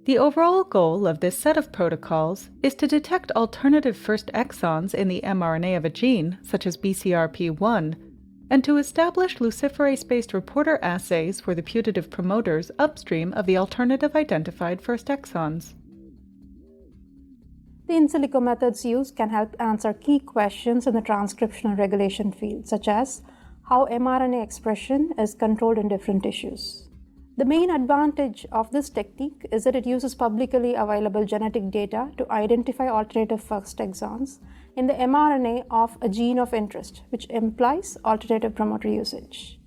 The overall goal of this set of protocols is to detect alternative first exons in the mRNA of a gene, such as Bcrp1, and to establish luciferase-based reporter assays for the putative promoters upstream of the alternative identified first exons. The in silico methods used can help answer key questions in the transcriptional regulation field, such as how mRNA expression is controlled in different tissues. The main advantage of this technique is that it uses publicly available genetic data to identify alternative first exons in the mRNA of a gene of interest, which implies alternative promoter usage.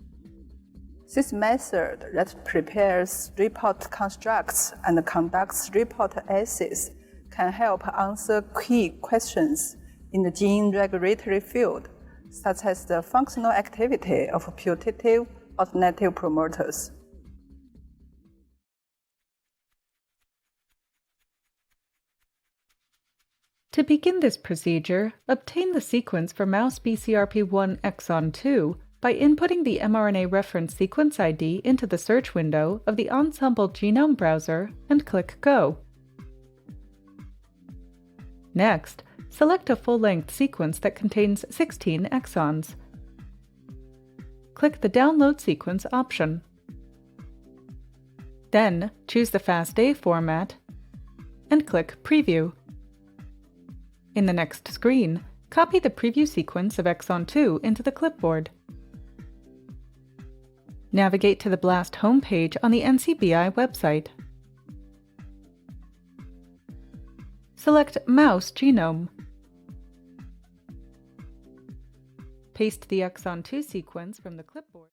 This method that prepares report constructs and conducts report assays can help answer key questions in the gene regulatory field, such as the functional activity of putative alternative promoters. To begin this procedure, obtain the sequence for mouse Bcrp1 exon 2 by inputting the mRNA reference sequence ID into the search window of the Ensemble Genome browser and click Go. Next, select a full-length sequence that contains 16 exons. Click the Download Sequence option. Then, choose the FASTA format and click Preview. In the next screen, copy the preview sequence of exon 2 into the clipboard. Navigate to the BLAST homepage on the NCBI website. Select Mouse Genome. Paste the exon 2 sequence from the clipboard.